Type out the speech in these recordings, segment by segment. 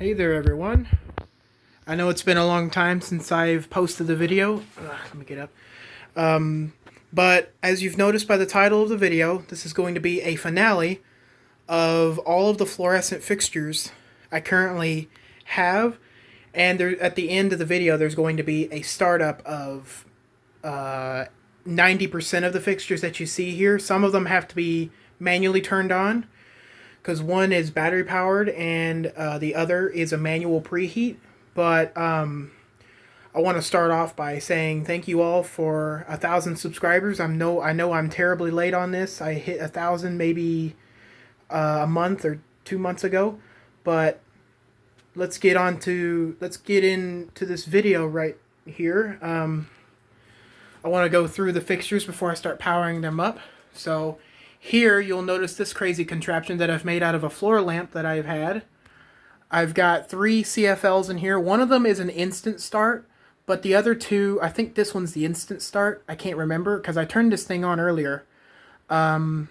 Hey there everyone. I know it's been a long time since I've posted the video. Let me get up. But as you've noticed by the title of the video, this is going to be a finale of all of the fluorescent fixtures I currently have. And there, at the end of the video, there's going to be a startup of 90% of the fixtures that you see here. Some of them have to be manually turned on, because one is battery powered and the other is a manual preheat. But I want to start off by saying thank you all for 1,000 subscribers. I know I'm terribly late on this. I hit 1,000 maybe a month or 2 months ago, but let's get into this video right here. I want to go through the fixtures before I start powering them up. So here you'll notice this crazy contraption that I've made out of a floor lamp that I've had. I've got 3 CFLs in here. One of them is an instant start, but the other two, I think this one's the instant start. I can't remember because I turned this thing on earlier. But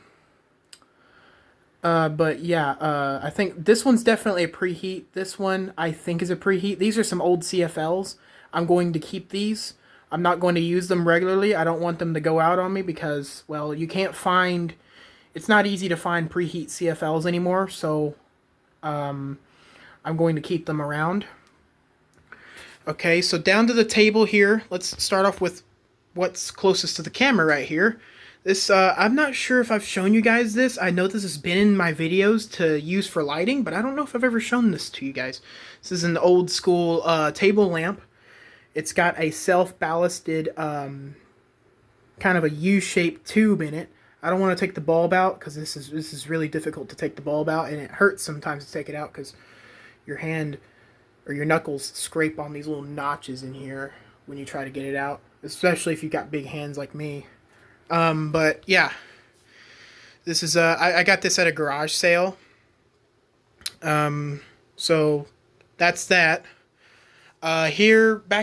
yeah, I think this one's definitely a preheat. This one I think is a preheat. These are some old CFLs. I'm going to keep these. I'm not going to use them regularly. I don't want them to go out on me because, well, you can't find... It's not easy to find preheat CFLs anymore, so I'm going to keep them around. Okay, so down to the table here. Let's start off with what's closest to the camera right here. This, I'm not sure if I've shown you guys this. I know this has been in my videos to use for lighting, but I don't know if I've ever shown this to you guys. This is an old school table lamp. It's got a self-ballasted kind of a U-shaped tube in it. I don't want to take the bulb out because this is really difficult to take the bulb out, and it hurts sometimes to take it out because your hand or your knuckles scrape on these little notches in here when you try to get it out, especially if you've got big hands like me. But yeah, this is I got this at a garage sale. So that's that. Back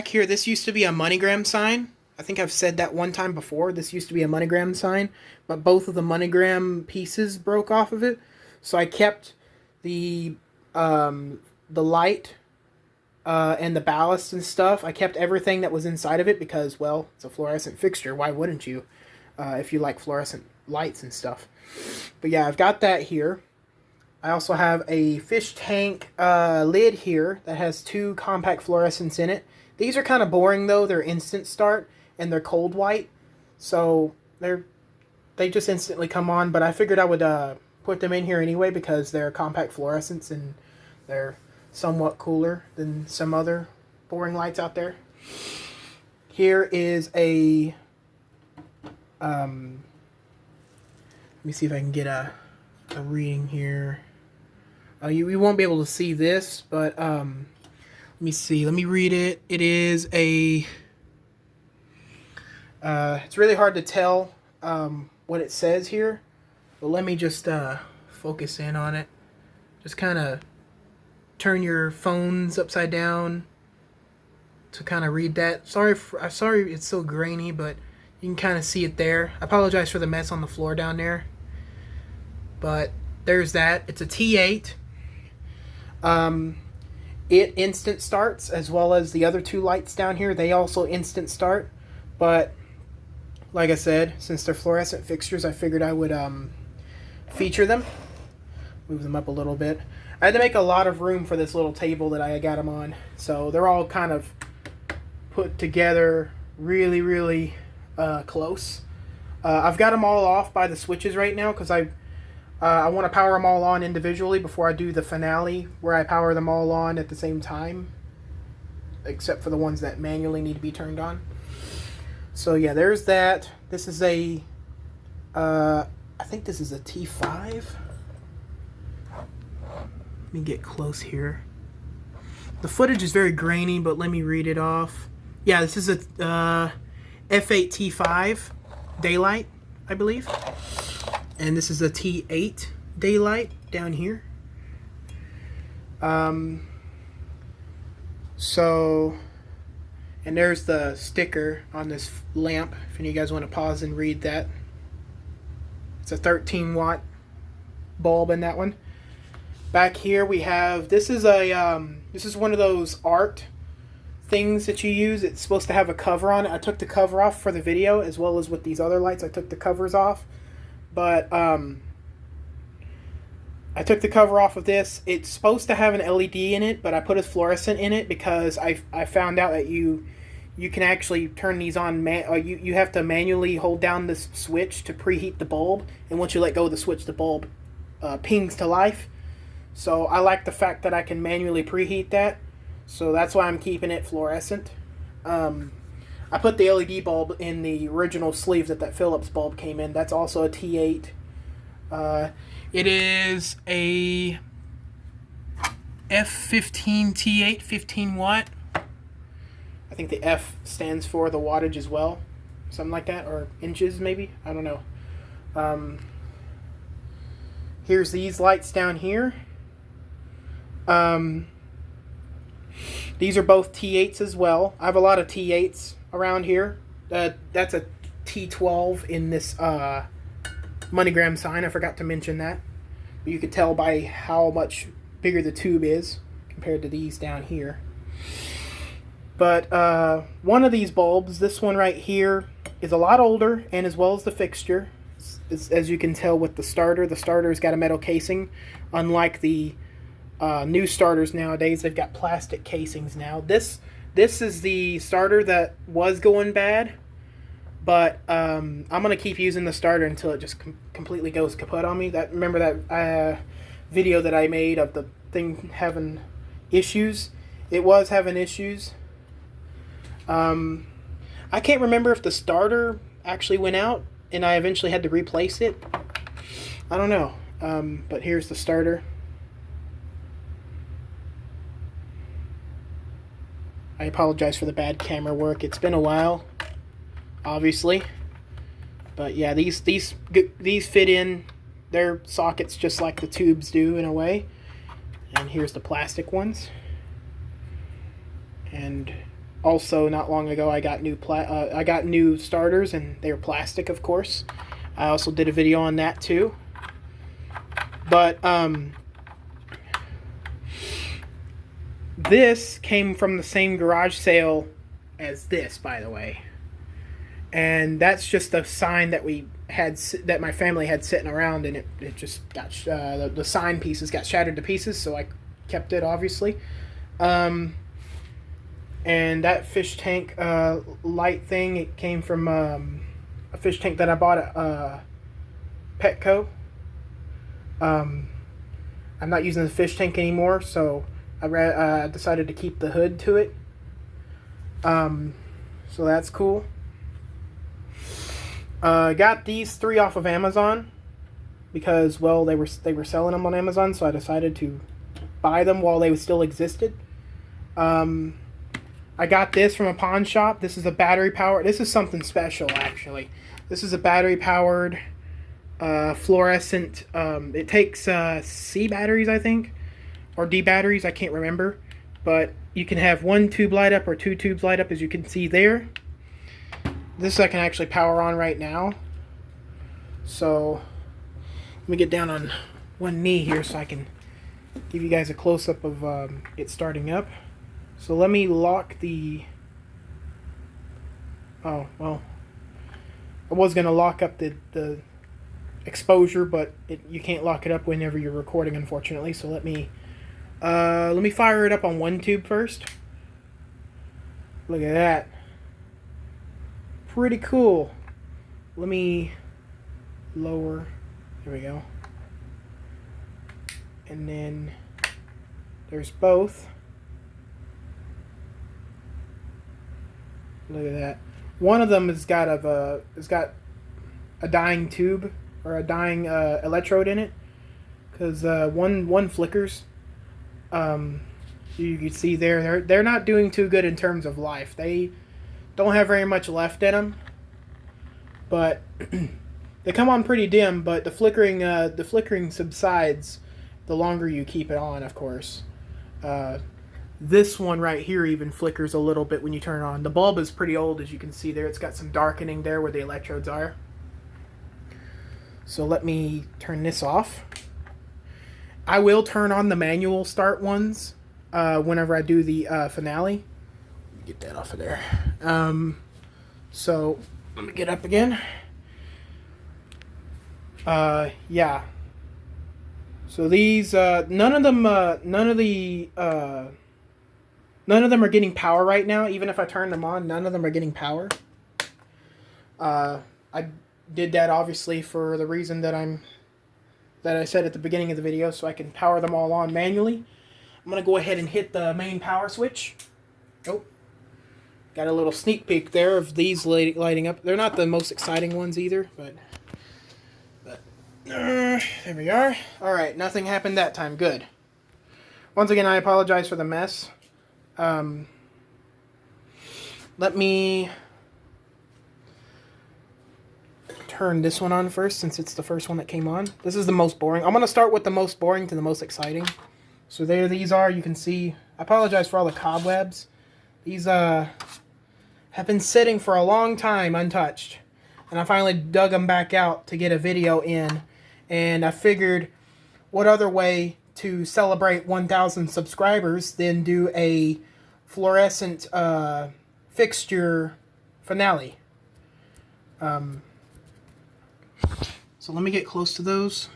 here, this used to be a MoneyGram sign. I think I've said that one time before. This used to be a MoneyGram sign, but both of the MoneyGram pieces broke off of it. So I kept the light and the ballast and stuff. I kept everything that was inside of it because, well, it's a fluorescent fixture. Why wouldn't you? If you like fluorescent lights and stuff. But yeah, I've got that here. I also have a fish tank lid here that has 2 compact fluorescents in it. These are kind of boring though. They're instant start and they're cold white, so they just instantly come on. But I figured I would put them in here anyway because they're compact fluorescents and they're somewhat cooler than some other boring lights out there. Here is a let me see if I can get a reading here. You won't be able to see this, but let me see. Let me read it. It is a... it's really hard to tell what it says here, but let me just focus in on it. Just kind of turn your phones upside down to kind of read that. Sorry it's so grainy, but you can kind of see it there. I apologize for the mess on the floor down there, but there's that. It's a T8. It instant starts, as well as the other 2 lights down here. They also instant start, but like I said, since they're fluorescent fixtures, I figured I would feature them. Move them up a little bit. I had to make a lot of room for this little table that I got them on, so they're all kind of put together really, really close. I've got them all off by the switches right now because I want to power them all on individually before I do the finale where I power them all on at the same time, except for the ones that manually need to be turned on. So yeah, there's that. This is a I think this is a T5. Let me get close here. The footage is very grainy, but let me read it off. Yeah, this is a F8 T5 daylight, I believe. And this is a T8 daylight down here. So, and there's the sticker on this lamp, if any of you guys want to pause and read that. It's a 13 watt bulb in that one. Back here we have, this is one of those art things that you use. It's supposed to have a cover on it. I took the cover off for the video, as well as with these other lights. I took the covers off, but I took the cover off of this. It's supposed to have an LED in it, but I put a fluorescent in it because I found out that you can actually turn these on. You have to manually hold down this switch to preheat the bulb, and once you let go of the switch, the bulb pings to life. So I like the fact that I can manually preheat that. So that's why I'm keeping it fluorescent. I put the LED bulb in the original sleeve that Philips bulb came in. That's also a T8. It is a F15 T8, 15 watt. I think the F stands for the wattage as well. Something like that, or inches maybe. I don't know. Here's these lights down here. These are both T8s as well. I have a lot of T8s around here. That's a T12 in this MoneyGram sign. I forgot to mention that. But you could tell by how much bigger the tube is compared to these down here. But one of these bulbs, this one right here, is a lot older, and as well as the fixture. As you can tell with the starter's got a metal casing, unlike the new starters nowadays. They've got plastic casings now. This is the starter that was going bad, but I'm gonna keep using the starter until it just completely goes kaput on me. Remember that video that I made of the thing having issues? It was having issues. I can't remember if the starter actually went out and I eventually had to replace it. I don't know. But here's the starter. I apologize for the bad camera work. It's been a while, obviously. But yeah, these fit in their sockets just like the tubes do in a way. And here's the plastic ones. And also, not long ago, I got new starters, and they were plastic, of course. I also did a video on that too. But this came from the same garage sale as this, by the way. And that's just a sign that that my family had sitting around, and it just got the sign pieces got shattered to pieces, so I kept it, obviously. And that fish tank light thing, it came from a fish tank that I bought at Petco. I'm not using the fish tank anymore, so I decided to keep the hood to it. So that's cool. Got these 3 off of Amazon because, well, they were selling them on Amazon, so I decided to buy them while they still existed. I got this from a pawn shop. This is a battery powered. This is something special, actually. This is a battery powered fluorescent. It takes C batteries, I think, or D batteries. I can't remember, but you can have 1 tube light up or 2 tubes light up, as you can see there. This I can actually power on right now. So let me get down on one knee here so I can give you guys a close-up of it starting up. So let me lock the... Oh, well, I was going to lock up the exposure, but you can't lock it up whenever you're recording, unfortunately. So let me fire it up on 1 tube first. Look at that. Pretty cool. Let me lower. There we go. And then there's both. Look at that. One of them has got a dying tube or a dying electrode in it, because one flickers. You can see there they're not doing too good in terms of life. They don't have very much left in them, but they come on pretty dim. But the flickering subsides the longer you keep it on, of course. This one right here even flickers a little bit when you turn it on. The bulb is pretty old, as you can see there. It's got some darkening there where the electrodes are. So let me turn this off. I will turn on the manual start ones whenever I do the finale. Get that off of there. So let me get up again. Yeah. So these none of them are getting power right now. Even if I turn them on, none of them are getting power. I did that obviously for the reason that I said at the beginning of the video, so I can power them all on manually. I'm gonna go ahead and hit the main power switch. Oh, got a little sneak peek there of these lighting up. They're not the most exciting ones either, but there we are. All right, nothing happened that time. Good. Once again, I apologize for the mess. Let me turn this one on first, since it's the first one that came on. This is the most boring. I'm going to start with the most boring to the most exciting. So there these are. You can see. I apologize for all the cobwebs. These have been sitting for a long time untouched. And I finally dug them back out to get a video in. And I figured, what other way to celebrate 1,000 subscribers than do a Fluorescent Fixture finale. So let me get close to those.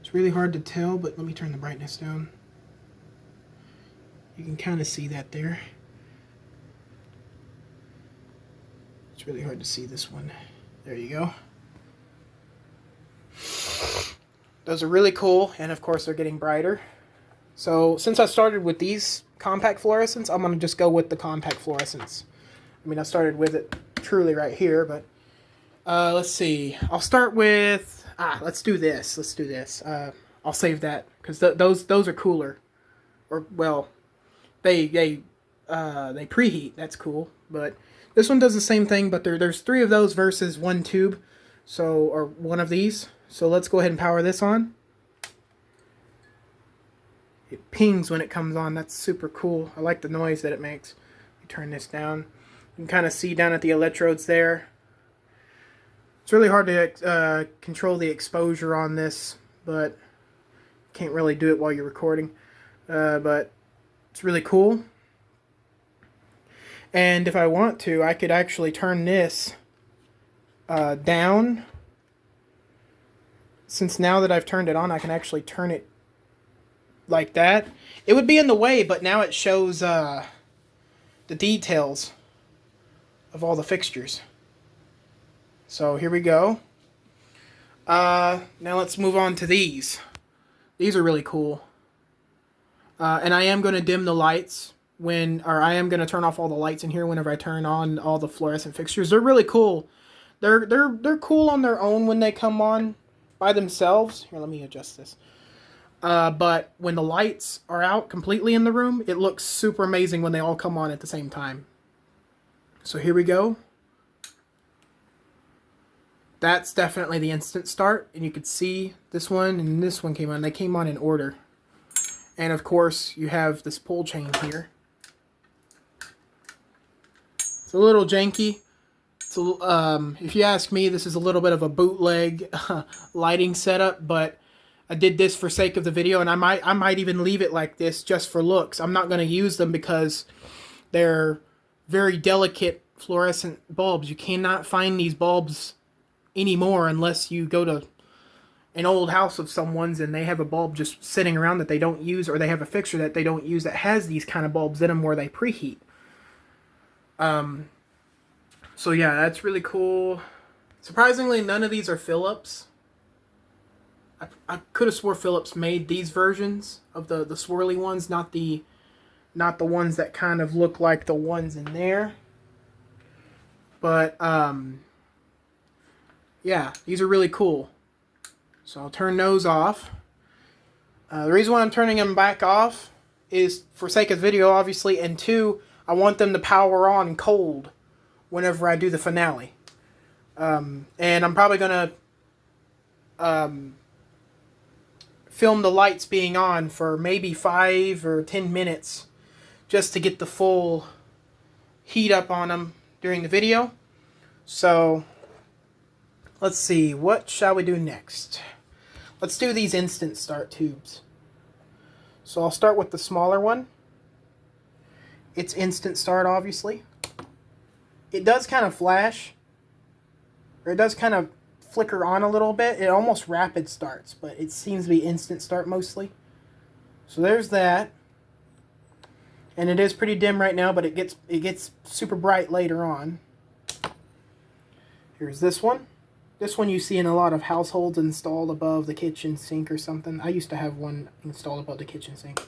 It's really hard to tell, but let me turn the brightness down. You can kind of see that there. It's really hard to see this one. There you go. Those are really cool, and of course they're getting brighter. So since I started with these compact fluorescents, I'm going to just go with the compact fluorescents. I mean, I started with it truly right here, but let's see. I'll start with let's do this. Let's do this. I'll save that because those are cooler, or well, they preheat. That's cool. But this one does the same thing, but there's 3 of those versus 1 tube, so or 1 of these. So let's go ahead and power this on. It pings when it comes on. That's super cool. I like the noise that it makes. Let me turn this down. You can kind of see down at the electrodes there. It's really hard to control the exposure on this, but can't really do it while you're recording. But it's really cool. And if I want to, I could actually turn this down. Since now that I've turned it on, I can actually turn it like that. It would be in the way, but now it shows the details of all the fixtures. So here we go. Now let's move on to these. These are really cool. And I am going to dim the lights I am going to turn off all the lights in here whenever I turn on all the fluorescent fixtures. They're really cool. They're cool on their own when they come on by themselves. Here, let me adjust this. But when the lights are out completely in the room, it looks super amazing when they all come on at the same time. So here we go. That's definitely the instant start, and you could see this one and this one came on. They came on in order. And of course, you have this pull chain here. It's a little janky. If you ask me, this is a little bit of a bootleg lighting setup, but I did this for sake of the video, and I might even leave it like this just for looks. I'm not going to use them because they're very delicate fluorescent bulbs. You cannot find these bulbs anymore unless you go to an old house of someone's and they have a bulb just sitting around that they don't use, or they have a fixture that they don't use that has these kind of bulbs in them where they preheat. So yeah, that's really cool. Surprisingly, none of these are Philips. I could have swore Philips made these versions of the swirly ones, not the ones that kind of look like the ones in there. But yeah, these are really cool. So I'll turn those off. The reason why I'm turning them back off is for sake of video, obviously, and 2, I want them to power on cold whenever I do the finale. And I'm probably going to film the lights being on for maybe 5 or 10 minutes just to get the full heat up on them during the video. So let's see, what shall we do next? Let's do these instant start tubes. So I'll start with the smaller one. It's instant start, obviously. It does kind of flash, or it does kind of flicker on a little bit. It almost rapid starts, but it seems to be instant start mostly. So there's that. And it is pretty dim right now, but it gets super bright later on. Here's this one. This one you see in a lot of households installed above the kitchen sink or something. I used to have one installed above the kitchen sink.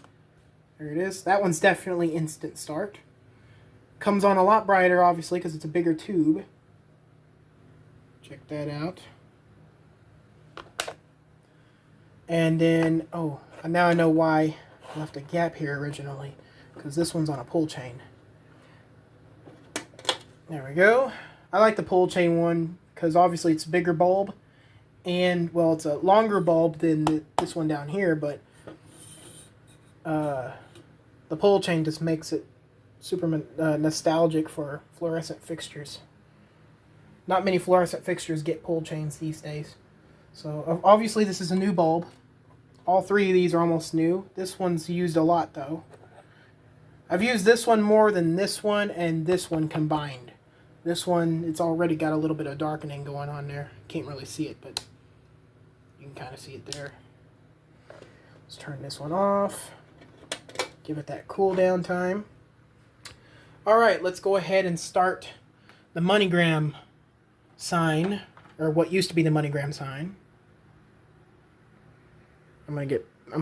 There it is. That one's definitely instant start. Comes on a lot brighter, obviously, because it's a bigger tube. Check that out. And then, oh, now I know why I left a gap here originally. Because this one's on a pull chain. There we go. I like the pull chain one because obviously it's a bigger bulb, and well, it's a longer bulb than this one down here, but the pull chain just makes it super nostalgic for fluorescent fixtures. Not many fluorescent fixtures get pull chains these days. So obviously this is a new bulb. All three of these are almost new. This one's used a lot though. I've used this one more than this one and this one combined. This one, it's already got a little bit of darkening going on there. Can't really see it, but you can kind of see it there. Let's turn this one off. Give it that cool down time. Alright, let's go ahead and start the MoneyGram sign, or what used to be the MoneyGram sign. I'm gonna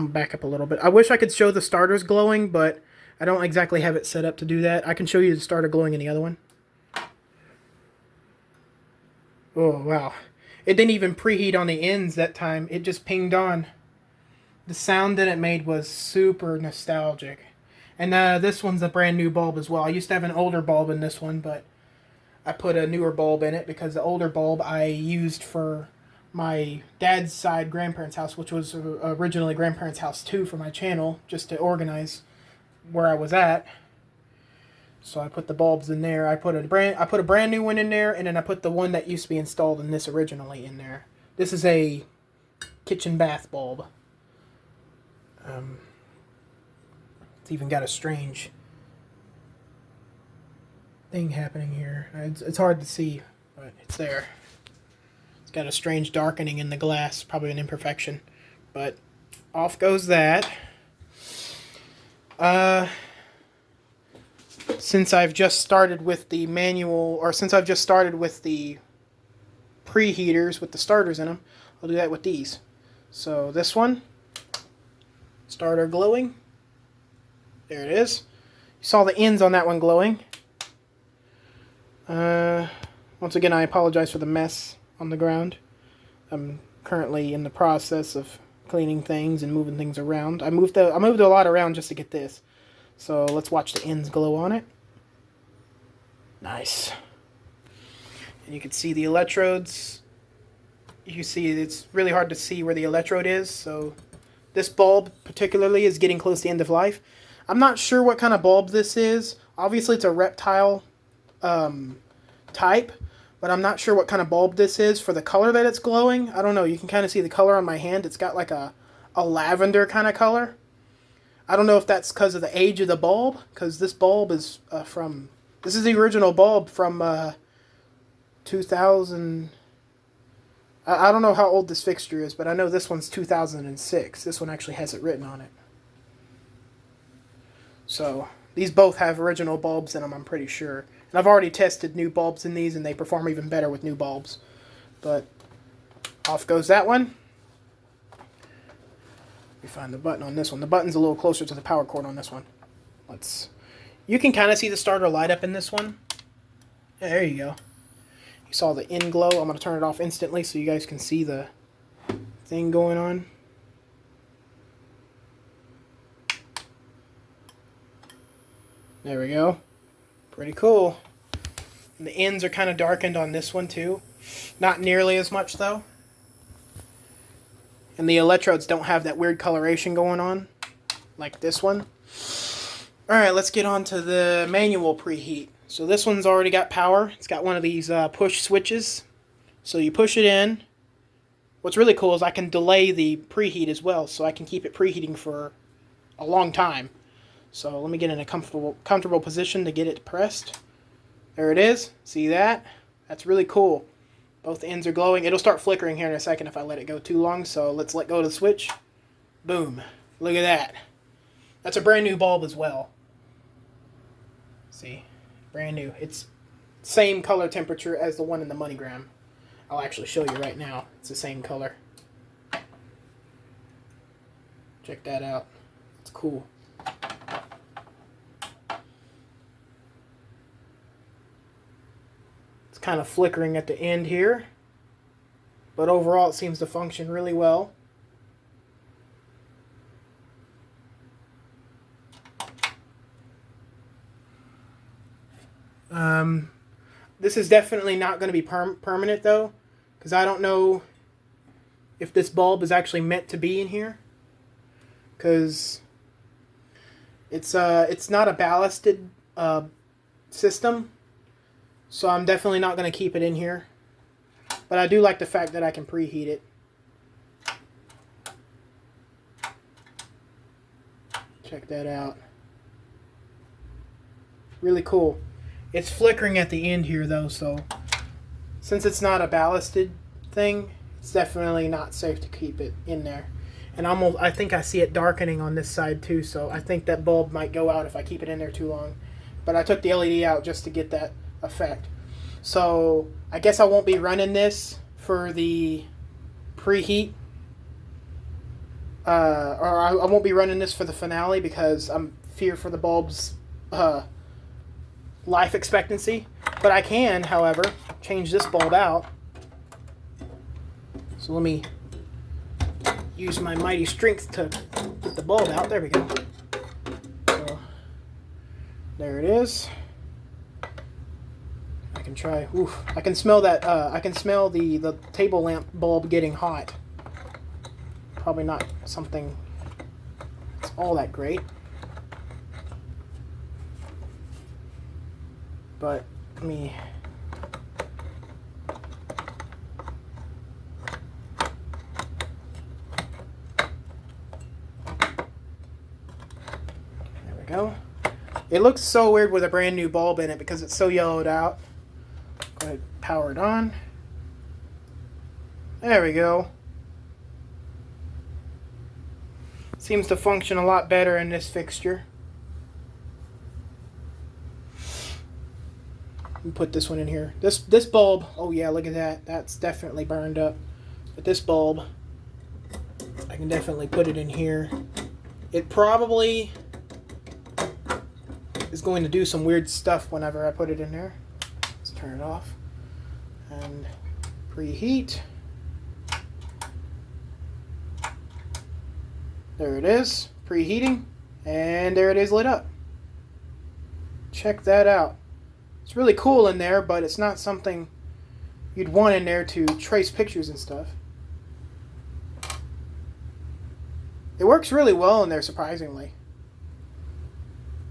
back up a little bit. I wish I could show the starters glowing, but I don't exactly have it set up to do that. I can show you the starter glowing in the other one. Oh, wow. It didn't even preheat on the ends that time. It just pinged on. The sound that it made was super nostalgic. And this one's a brand new bulb as well. I used to have an older bulb in this one, but I put a newer bulb in it because the older bulb I used for my dad's side grandparents' house, which was originally grandparents' house 2 for my channel, just to organize where I was at. So I put the bulbs in there. I put a brand new one in there, and then I put the one that used to be installed in this originally in there. This is a kitchen bath bulb. It's even got a strange thing happening here. It's hard to see, but it's there. It's got a strange darkening in the glass, probably an imperfection. But off goes that. Since I've just started with the manual, or since I've just started with the preheaters with the starters in them, I'll do that with these. So this one, starter glowing. There it is. You saw the ends on that one glowing. Once again, I apologize for the mess on the ground. I'm currently in the process of cleaning things and moving things around. I moved a lot around just to get this. So let's watch the ends glow on it. Nice. And you can see the electrodes. You see it's really hard to see where the electrode is. So this bulb particularly is getting close to end of life. I'm not sure what kind of bulb this is. Obviously it's a reptile type, but I'm not sure what kind of bulb this is for the color that it's glowing. I don't know. You can kind of see the color on my hand. It's got like a lavender kind of color. I don't know if that's because of the age of the bulb, because this bulb is this is the original bulb from 2000. I don't know how old this fixture is, but I know this one's 2006. This one actually has it written on it. So these both have original bulbs in them, I'm pretty sure. And I've already tested new bulbs in these, and they perform even better with new bulbs. But off goes that one. We find the button on this one. The button's a little closer to the power cord on this one. You can kind of see the starter light up in this one. Yeah, there you go. You saw the in glow. I'm going to turn it off instantly so you guys can see the thing going on. There we go. Pretty cool. And the ends are kind of darkened on this one too. Not nearly as much though. And the electrodes don't have that weird coloration going on like this one. Alright, let's get on to the manual preheat. So this one's already got power. It's got one of these push switches. So you push it in, what's really cool is I can delay the preheat as well, so I can keep it preheating for a long time. So let me get in a comfortable position to get it pressed. There it is. See that? That's really cool. Both ends are glowing. It'll start flickering here in a second if I let it go too long, so let's let go of the switch. Boom. Look at that. That's a brand new bulb as well. See? Brand new. It's same color temperature as the one in the MoneyGram. I'll actually show you right now. It's the same color. Check that out. It's cool. It's kind of flickering at the end here, but overall it seems to function really well. This is definitely not going to be permanent though, because I don't know if this bulb is actually meant to be in here, because it's not a ballasted system, so I'm definitely not going to keep it in here. But I do like the fact that I can preheat it. Check that out. Really cool. It's flickering at the end here though, so since it's not a ballasted thing, it's definitely not safe to keep it in there. And I think I see it darkening on this side too, so I think that bulb might go out if I keep it in there too long. But I took the LED out just to get that effect. So I guess I won't be running this for the preheat. Or I won't be running this for the finale because I'm fear for the bulb's life expectancy. But I can, however, change this bulb out. So let me use my mighty strength to get the bulb out. There we go. So, there it is. I can try. Oof, I can smell that. I can smell the table lamp bulb getting hot. Probably not something that's all that great. But let me. There we go. It looks so weird with a brand new bulb in it because it's so yellowed out. Go ahead, power it on. There we go. Seems to function a lot better in this fixture. Put this one in here. This bulb, oh yeah, look at that. That's definitely burned up. But this bulb, I can definitely put it in here. It probably is going to do some weird stuff whenever I put it in there. Let's turn it off. And preheat. There it is, preheating. And there it is lit up. Check that out. It's really cool in there, but it's not something you'd want in there to trace pictures and stuff. It works really well in there, surprisingly.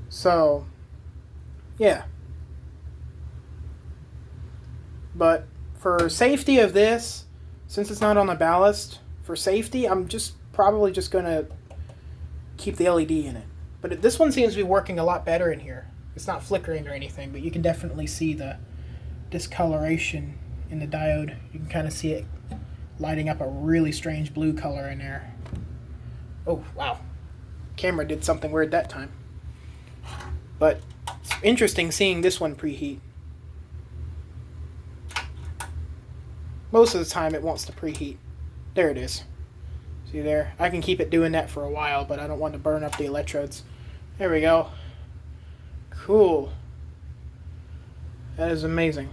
So, yeah. But for safety of this, since it's not on the ballast, for safety, I'm probably just going to keep the LED in it. But this one seems to be working a lot better in here. It's not flickering or anything, but you can definitely see the discoloration in the diode. You can kind of see it lighting up a really strange blue color in there. Oh, wow. Camera did something weird that time. But it's interesting seeing this one preheat. Most of the time it wants to preheat. There it is. See there? I can keep it doing that for a while, but I don't want to burn up the electrodes. There we go. Cool. That is amazing.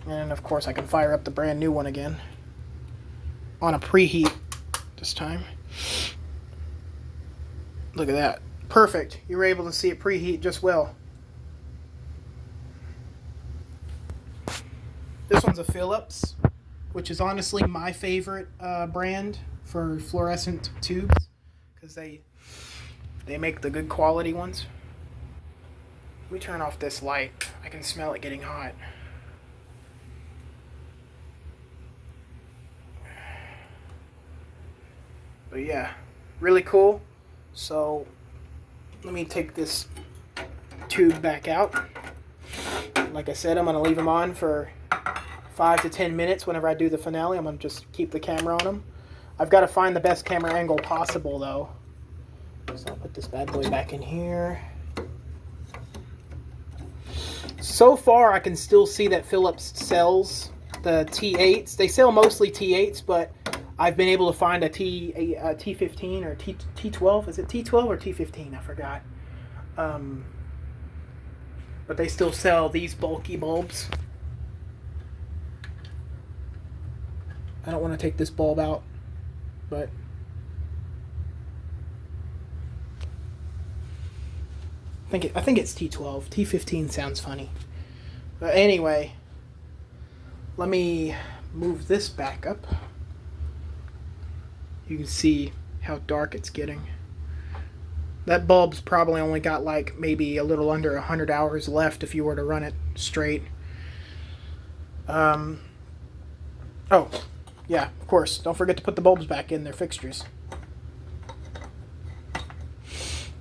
And of course I can fire up the brand new one again. On a preheat this time. Look at that. Perfect. You were able to see it preheat just well. This one's a Philips, which is honestly my favorite brand for fluorescent tubes, because they make the good quality ones. We turn off this light. I can smell it getting hot. But yeah, really cool. So let me take this tube back out. Like I said, I'm going to leave them on for 5 to 10 minutes whenever I do the finale. I'm going to just keep the camera on them. I've got to find the best camera angle possible, though. So I'll put this bad boy back in here. So far, I can still see that Philips sells the T8s. They sell mostly T8s, but I've been able to find a T15 or T12. Is it T12 or T15? I forgot. But they still sell these bulky bulbs. I don't want to take this bulb out, but I think it's T12. T15 sounds funny. But anyway, let me move this back up. You can see how dark it's getting. That bulb's probably only got like maybe a little under 100 hours left if you were to run it straight. Oh, yeah, of course. Don't forget to put the bulbs back in their fixtures.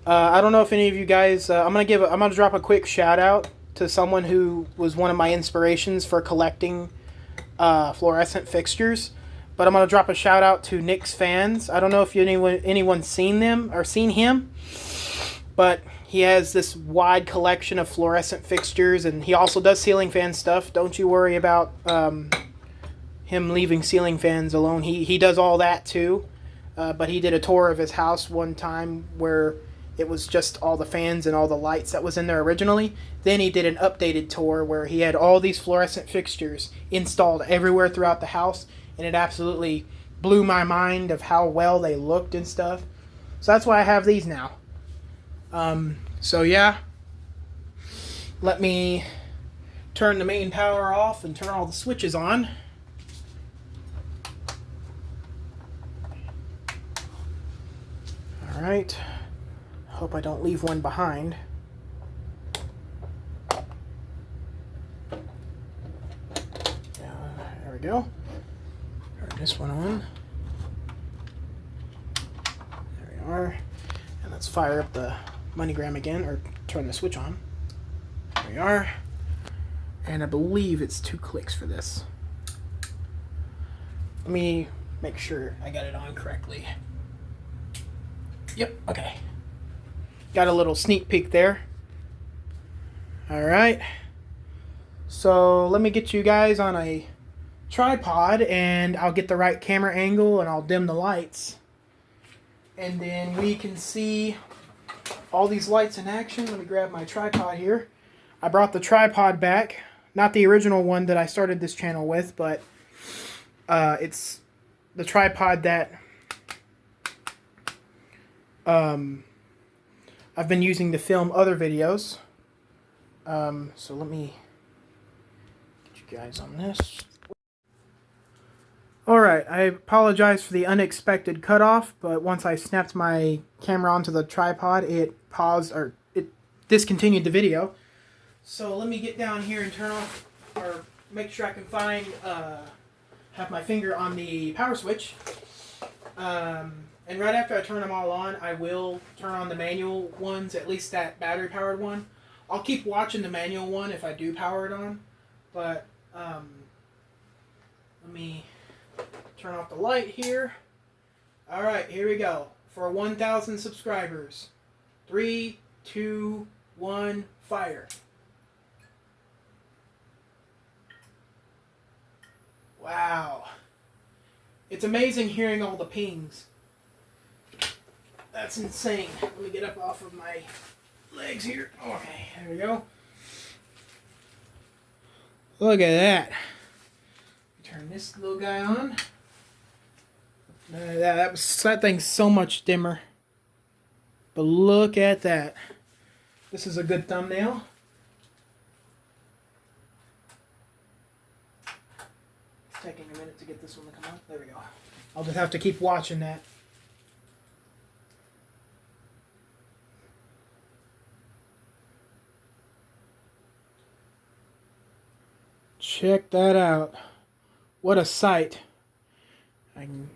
I don't know if any of you guys. I'm gonna drop a quick shout out to someone who was one of my inspirations for collecting fluorescent fixtures. But I'm gonna drop a shout out to Nick's fans. I don't know if anyone's seen them or seen him, but he has this wide collection of fluorescent fixtures, and he also does ceiling fan stuff. Don't you worry about him leaving ceiling fans alone. He does all that too. But he did a tour of his house one time where it was just all the fans and all the lights that was in there originally. Then he did an updated tour where he had all these fluorescent fixtures installed everywhere throughout the house, and it absolutely blew my mind of how well they looked and stuff. So that's why I have these now. So yeah, let me turn the main power off and turn all the switches on. All right. Hope I don't leave one behind. There we go. Turn this one on. There we are. And let's fire up the MoneyGram again, or turn the switch on. There we are. And I believe it's 2 clicks for this. Let me make sure I got it on correctly. Yep, okay. Got a little sneak peek there. Alright. So let me get you guys on a tripod and I'll get the right camera angle and I'll dim the lights. And then we can see all these lights in action. Let me grab my tripod here. I brought the tripod back. Not the original one that I started this channel with, but it's the tripod that I've been using to film other videos. So let me get you guys on this. Alright, I apologize for the unexpected cutoff, but once I snapped my camera onto the tripod, it paused, or it discontinued the video. So let me get down here and turn off, or make sure I can find, have my finger on the power switch. And right after I turn them all on, I will turn on the manual ones, at least that battery-powered one. I'll keep watching the manual one if I do power it on, but let me turn off the light here. Alright, here we go. For 1,000 subscribers. 3, 2, 1, fire. Wow. It's amazing hearing all the pings. That's insane. Let me get up off of my legs here. Okay, there we go. Look at that. Turn this little guy on. That thing's so much dimmer. But look at that. This is a good thumbnail. It's taking a minute to get this one to come up. There we go. I'll just have to keep watching that. Check that out. What a sight. I can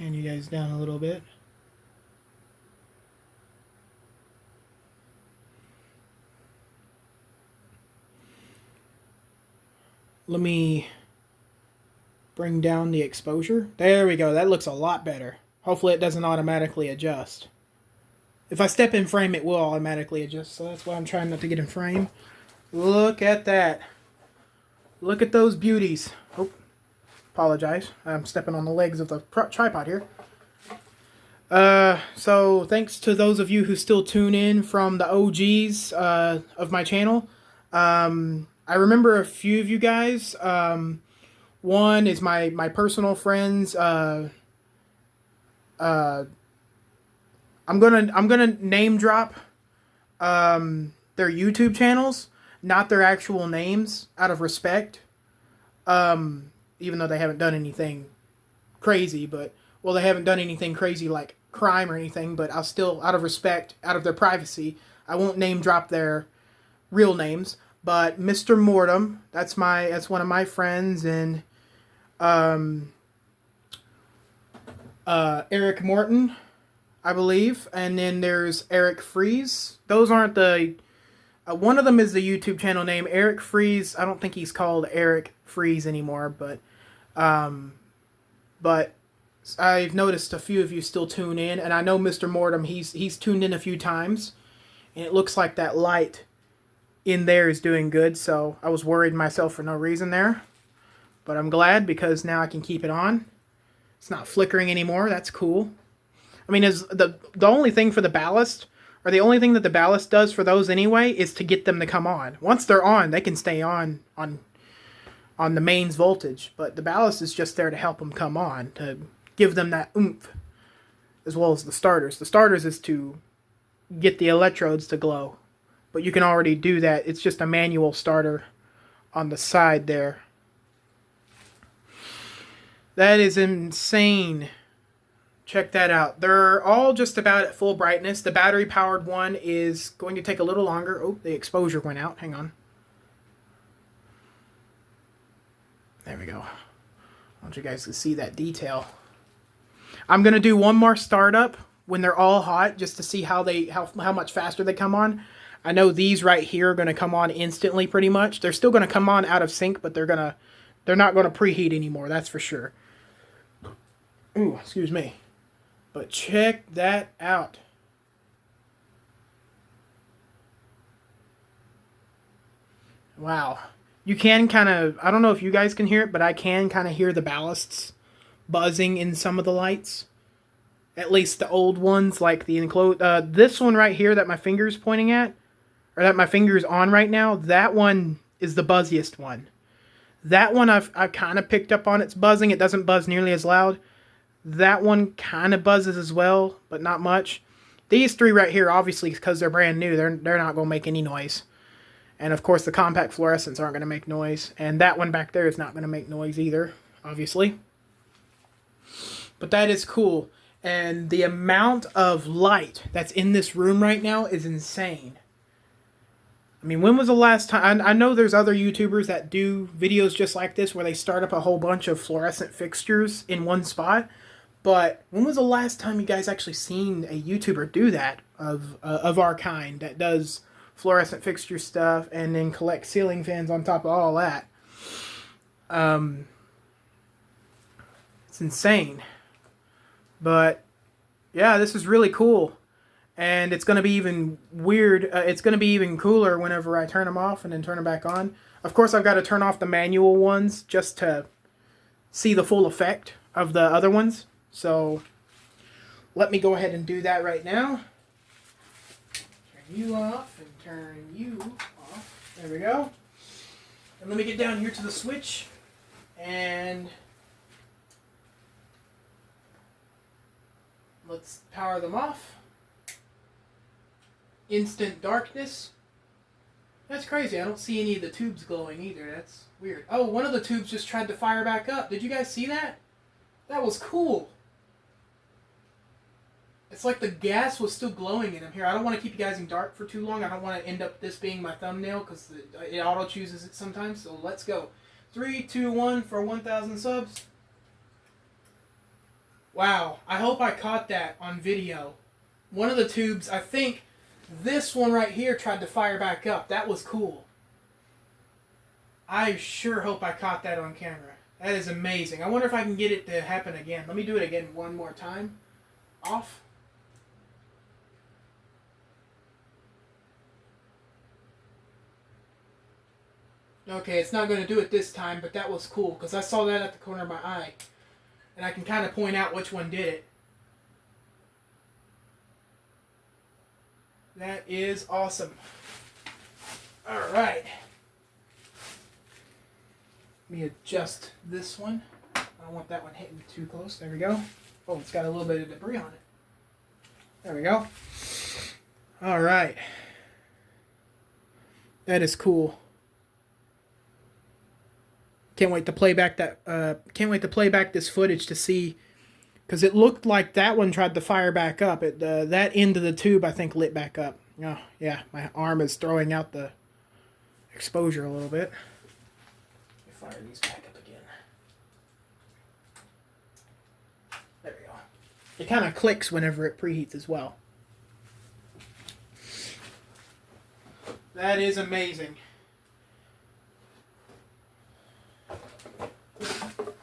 Pan you guys down a little bit. Let me bring down the exposure. There we go. That looks a lot better. Hopefully it doesn't automatically adjust. If I step in frame, it will automatically adjust, so that's why I'm trying not to get in frame. Look at that. Look at those beauties. Oh, apologize. I'm stepping on the legs of the tripod here. So thanks to those of you who still tune in from the OGs of my channel. I remember a few of you guys. One is my personal friends. I'm gonna name drop their YouTube channels, not their actual names, out of respect. Even though they haven't done anything crazy, but well, they haven't done anything crazy like crime or anything, but I'll still, out of respect, out of their privacy, I won't name drop their real names. But Mr. Mortem, that's one of my friends, and Eric Morton, I believe, and then there's Eric Freeze. Those aren't the one of them is the YouTube channel name. Eric Freeze, I don't think he's called Eric Freeze anymore, but I've noticed a few of you still tune in, and I know Mr. Mortem, he's tuned in a few times, and it looks like that light in there is doing good, so I was worried myself for no reason there. But I'm glad, because now I can keep it on. It's not flickering anymore. That's cool. I mean, is the only thing for the ballast, or the only thing that the ballast does for those anyway, is to get them to come on. Once they're on, they can stay on the mains voltage. But the ballast is just there to help them come on, to give them that oomph, as well as the starters. The starters is to get the electrodes to glow. But you can already do that. It's just a manual starter on the side there. That is insane. Check that out. They're all just about at full brightness. The battery-powered one is going to take a little longer. Oh, the exposure went out. Hang on. There we go. I want you guys to see that detail. I'm going to do one more startup when they're all hot, just to see how much faster they come on. I know these right here are going to come on instantly pretty much. They're still going to come on out of sync, but they're not going to preheat anymore, that's for sure. Ooh, excuse me. But check that out. Wow. You can kind of, I don't know if you guys can hear it, but I can kind of hear the ballasts buzzing in some of the lights. At least the old ones, like the enclosed. This one right here that my finger's pointing at, or that my finger's on right now, that one is the buzziest one. That one I've kind of picked up on its buzzing. It doesn't buzz nearly as loud. That one kind of buzzes as well, but not much. These three right here, obviously, because they're brand new, they're not going to make any noise. And of course, the compact fluorescents aren't going to make noise. And that one back there is not going to make noise either, obviously. But that is cool. And the amount of light that's in this room right now is insane. I mean, when was the last time... I know there's other YouTubers that do videos just like this, where they start up a whole bunch of fluorescent fixtures in one spot. But when was the last time you guys actually seen a YouTuber do that, of our kind, that does fluorescent fixture stuff and then collect ceiling fans on top of all that? It's insane. But yeah, this is really cool. And it's going to be even weird. It's going to be even cooler whenever I turn them off and then turn them back on. Of course, I've got to turn off the manual ones just to see the full effect of the other ones. So let me go ahead and do that right now. Turn you off and turn you off. There we go. And let me get down here to the switch. And let's power them off. Instant darkness. That's crazy. I don't see any of the tubes glowing either. That's weird. Oh, one of the tubes just tried to fire back up. Did you guys see that? That was cool. It's like the gas was still glowing in them. Here, I don't want to keep you guys in dark for too long. I don't want to end up this being my thumbnail, because it auto chooses it sometimes. So let's go. 3, 2, 1 for 1,000 subs. Wow, I hope I caught that on video. One of the tubes, I think this one right here tried to fire back up. That was cool. I sure hope I caught that on camera. That is amazing. I wonder if I can get it to happen again. Let me do it again one more time. Off. Okay, it's not going to do it this time, but that was cool because I saw that at the corner of my eye. And I can kind of point out which one did it. That is awesome. Alright. Let me adjust this one. I don't want that one hitting too close. There we go. Oh, it's got a little bit of debris on it. There we go. Alright. That is cool. Can't wait to play back this footage to see, because it looked like that one tried to fire back up. That end of the tube, I think, lit back up. Oh, yeah, my arm is throwing out the exposure a little bit. Let me fire these back up again. There we go. It kind of clicks whenever it preheats as well. That is amazing.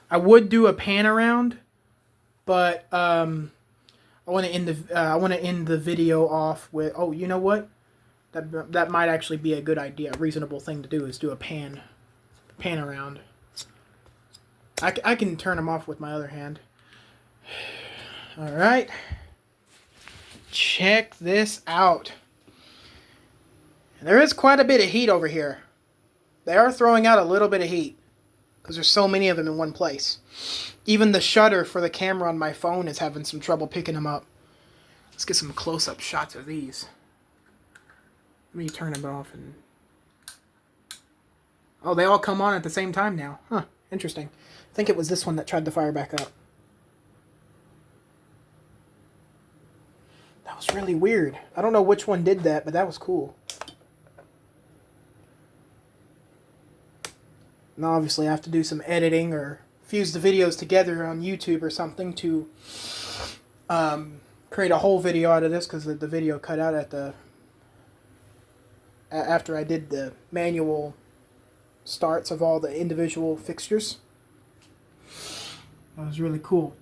I would do a pan around, but I want to end the video off with. Oh, you know what? That might actually be a good idea. A reasonable thing to do is do a pan around. I can turn them off with my other hand. All right. Check this out. There is quite a bit of heat over here. They are throwing out a little bit of heat, because there's so many of them in one place. Even the shutter for the camera on my phone is having some trouble picking them up. Let's get some close-up shots of these. Let me turn them off and... Oh, they all come on at the same time now. Huh, interesting. I think it was this one that tried to fire back up. That was really weird. I don't know which one did that, but that was cool. Now, obviously, I have to do some editing or fuse the videos together on YouTube or something to create a whole video out of this, because the video cut out at the after I did the manual starts of all the individual fixtures. That was really cool.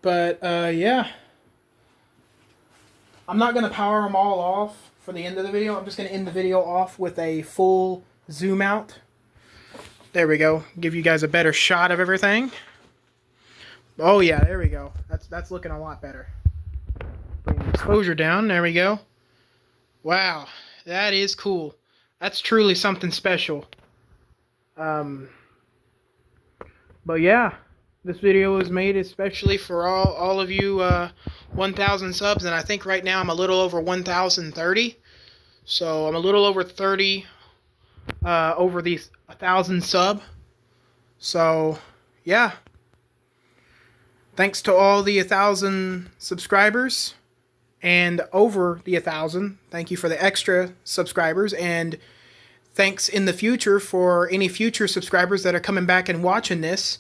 But yeah, I'm not going to power them all off for the end of the video. I'm just going to end the video off with a full zoom out. There we go. Give you guys a better shot of everything. Oh yeah, there we go. That's looking a lot better. Bring the exposure down. There we go. Wow, that is cool. That's truly something special. But yeah, this video was made especially for all of you 1,000 subs, and I think right now I'm a little over 1,030. So I'm a little over 30 over these 1,000 sub. So yeah, thanks to all the 1,000 subscribers, and over the 1,000, thank you for the extra subscribers, and thanks in the future for any future subscribers that are coming back and watching this.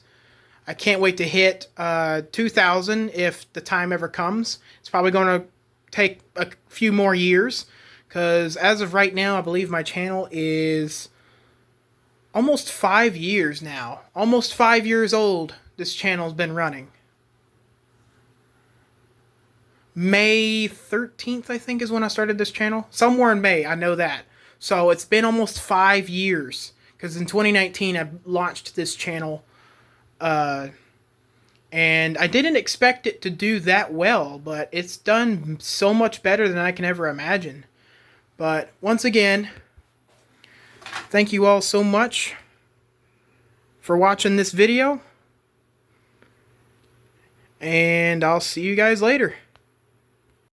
I can't wait to hit 2,000 if the time ever comes. It's probably going to take a few more years, because as of right now, I believe my channel is almost 5 years now. Almost 5 years old, this channel's been running. May 13th, I think, is when I started this channel. Somewhere in May, I know that. So it's been almost 5 years, because in 2019 I launched this channel. And I didn't expect it to do that well, but it's done so much better than I can ever imagine. But once again, thank you all so much for watching this video, and I'll see you guys later.